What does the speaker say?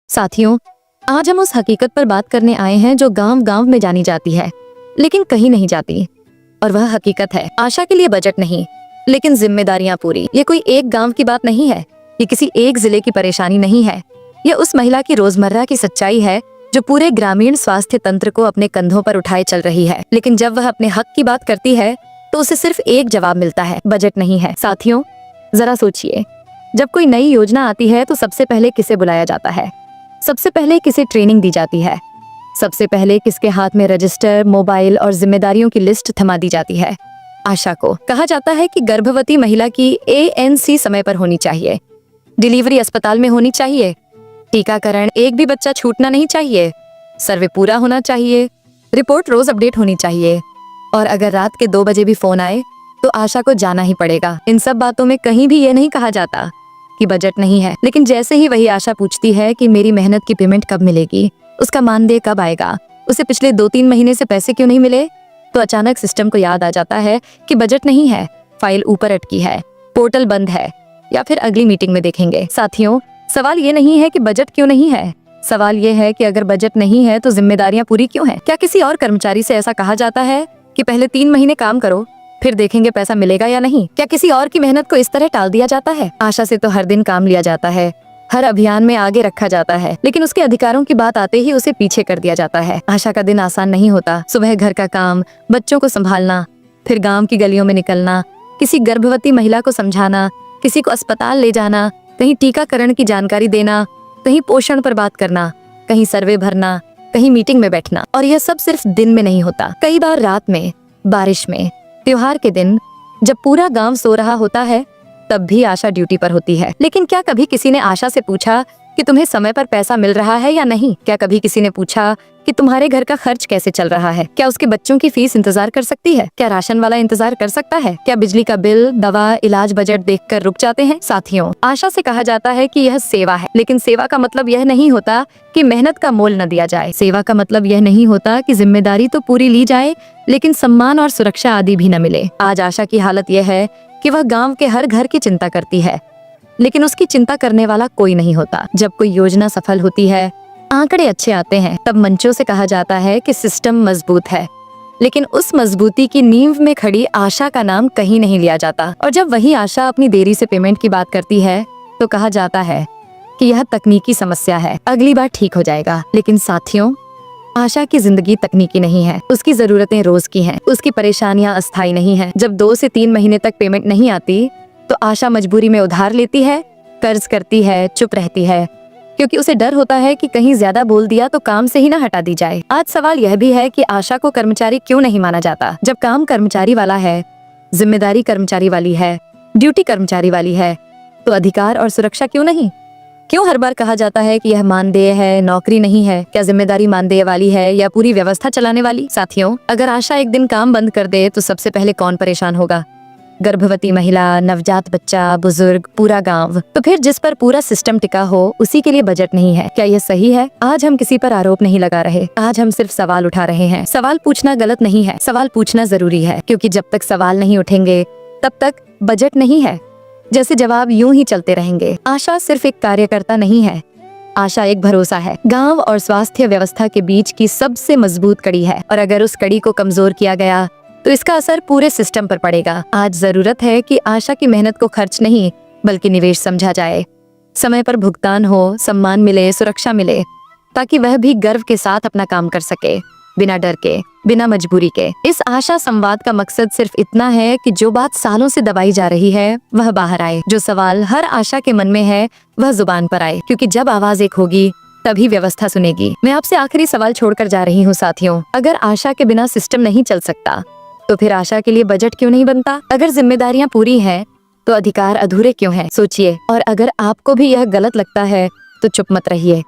साथियों, आज हम उस हकीकत पर बात करने आए हैं जो गांव गांव में जानी जाती है लेकिन कहीं नहीं जाती। और वह हकीकत है, आशा के लिए बजट नहीं लेकिन जिम्मेदारियां पूरी। ये कोई एक गांव की बात नहीं है, ये किसी एक जिले की परेशानी नहीं है, ये उस महिला की रोजमर्रा की सच्चाई है जो पूरे ग्रामीण स्वास्थ्य तंत्र को अपने कंधों पर उठाए चल रही है। लेकिन जब वह अपने हक की बात करती है तो उसे सिर्फ एक जवाब मिलता है, बजट नहीं है। साथियों, जरा सोचिए, जब कोई नई योजना आती है तो सबसे पहले किसे बुलाया जाता है? सबसे पहले किसे ट्रेनिंग दी जाती है? सबसे पहले किसके हाथ में रजिस्टर, मोबाइल और जिम्मेदारियों की लिस्ट थमा दी जाती है? आशा को। कहा जाता है कि गर्भवती महिला की ANC समय पर होनी चाहिए, डिलीवरी अस्पताल में होनी चाहिए, टीकाकरण एक भी बच्चा छूटना नहीं चाहिए, सर्वे पूरा होना चाहिए, रिपोर्ट रोज अपडेट होनी चाहिए, और अगर रात के 2 बजे भी फोन आए तो आशा को जाना ही पड़ेगा। इन सब बातों में कहीं भी ये नहीं कहा जाता कि बजट नहीं है। लेकिन जैसे ही वही आशा पूछती है कि मेरी मेहनत की पेमेंट कब मिलेगी, उसका मानदेय कब आएगा, उसे पिछले 2-3 महीने से पैसे क्यों नहीं मिले, तो अचानक सिस्टम को याद आ जाता है कि बजट नहीं है, फाइल ऊपर अटकी है, पोर्टल बंद है, या फिर अगली मीटिंग में देखेंगे। साथियों, सवाल ये नहीं है कि बजट क्यों नहीं है, सवाल ये है कि अगर बजट नहीं है तो जिम्मेदारियां पूरी क्यों हैं? क्या किसी और कर्मचारी से ऐसा कहा जाता है कि पहले 3 महीने काम करो, फिर देखेंगे पैसा मिलेगा या नहीं? क्या किसी और की मेहनत को इस तरह टाल दिया जाता है? आशा से तो हर दिन काम लिया जाता है, हर अभियान में आगे रखा जाता है, लेकिन उसके अधिकारों की बात आते ही उसे पीछे कर दिया जाता है। आशा का दिन आसान नहीं होता। सुबह घर का काम, बच्चों को संभालना, फिर गांव की गलियों में निकलना, किसी गर्भवती महिला को समझाना, किसी को अस्पताल ले जाना, कहीं टीकाकरण की जानकारी देना, कहीं पोषण पर बात करना, कहीं सर्वे भरना, कहीं मीटिंग में बैठना। और यह सब सिर्फ दिन में नहीं होता, कई बार रात में, बारिश में, त्योहार के दिन, जब पूरा गांव सो रहा होता है तब भी आशा ड्यूटी पर होती है। लेकिन क्या कभी किसी ने आशा से पूछा कि तुम्हें समय पर पैसा मिल रहा है या नहीं? क्या कभी किसी ने पूछा कि तुम्हारे घर का खर्च कैसे चल रहा है? क्या उसके बच्चों की फीस इंतजार कर सकती है? क्या राशन वाला इंतजार कर सकता है? क्या बिजली का बिल, दवा, इलाज, बजट देखकर रुक जाते हैं? साथियों, आशा से कहा जाता है कि यह सेवा है, लेकिन सेवा का मतलब यह नहीं होता कि मेहनत का मोल न दिया जाए। सेवा का मतलब यह नहीं होता कि जिम्मेदारी तो पूरी ली जाए लेकिन सम्मान और सुरक्षा आदि भी न मिले। आज आशा की हालत यह है कि वह गांव के हर घर की चिंता करती है, लेकिन उसकी चिंता करने वाला कोई नहीं होता। जब कोई योजना सफल होती है, आंकड़े अच्छे आते हैं, तब मंचों से कहा जाता है कि सिस्टम मजबूत है, लेकिन उस मजबूती की नींव में खड़ी आशा का नाम कहीं नहीं लिया जाता। और जब वही आशा अपनी देरी से पेमेंट की बात करती है तो कहा जाता है कि यह तकनीकी समस्या है, अगली बार ठीक हो जाएगा। लेकिन साथियों, आशा की जिंदगी तकनीकी नहीं है, उसकी जरूरतें रोज की हैं, उसकी परेशानियां अस्थायी नहीं है। जब 2 से 3 महीने तक पेमेंट नहीं आती तो आशा मजबूरी में उधार लेती है, कर्ज करती है, चुप रहती है, क्योंकि उसे डर होता है कि कहीं ज्यादा बोल दिया तो काम से ही ना हटा दी जाए। आज सवाल यह भी है कि आशा को कर्मचारी क्यों नहीं माना जाता? जब काम कर्मचारी वाला है, जिम्मेदारी कर्मचारी वाली है, ड्यूटी कर्मचारी वाली है, तो अधिकार और सुरक्षा क्यों नहीं? क्यों हर बार कहा जाता है कि यह मानदेय है, नौकरी नहीं है? क्या जिम्मेदारी मानदेय वाली है या पूरी व्यवस्था चलाने वाली? साथियों, अगर आशा एक दिन काम बंद कर दे तो सबसे पहले कौन परेशान होगा? गर्भवती महिला, नवजात बच्चा, बुजुर्ग, पूरा गांव। तो फिर जिस पर पूरा सिस्टम टिका हो उसी के लिए बजट नहीं है। क्या यह सही है? आज हम किसी पर आरोप नहीं लगा रहे, आज हम सिर्फ सवाल उठा रहे हैं। सवाल पूछना गलत नहीं है, सवाल पूछना जरूरी है, क्योंकि जब तक सवाल नहीं उठेंगे तब तक बजट नहीं है। जैसे जवाब यूं ही चलते रहेंगे। आशा सिर्फ एक कार्यकर्ता नहीं है, आशा एक भरोसा है, गांव और स्वास्थ्य व्यवस्था के बीच की सबसे मजबूत कड़ी है। और अगर उस कड़ी को कमजोर किया गया तो इसका असर पूरे सिस्टम पर पड़ेगा। आज जरूरत है कि आशा की मेहनत को खर्च नहीं बल्कि निवेश समझा जाए। समय पर भुगतान हो, सम्मान मिले, सुरक्षा मिले, ताकि वह भी गर्व के साथ अपना काम कर सके, बिना डर के, बिना मजबूरी के। इस आशा संवाद का मकसद सिर्फ इतना है कि जो बात सालों से दबाई जा रही है वह बाहर आए, जो सवाल हर आशा के मन में है वह जुबान पर आए, क्योंकि जब आवाज एक होगी तभी व्यवस्था सुनेगी। मैं आपसे आखिरी सवाल छोड़कर जा रही हूँ साथियों, अगर आशा के बिना सिस्टम नहीं चल सकता तो फिर आशा के लिए बजट क्यों नहीं बनता? अगर जिम्मेदारियां पूरी हैं तो अधिकार अधूरे क्यों हैं? सोचिए, और अगर आपको भी यह गलत लगता है तो चुप मत रहिए।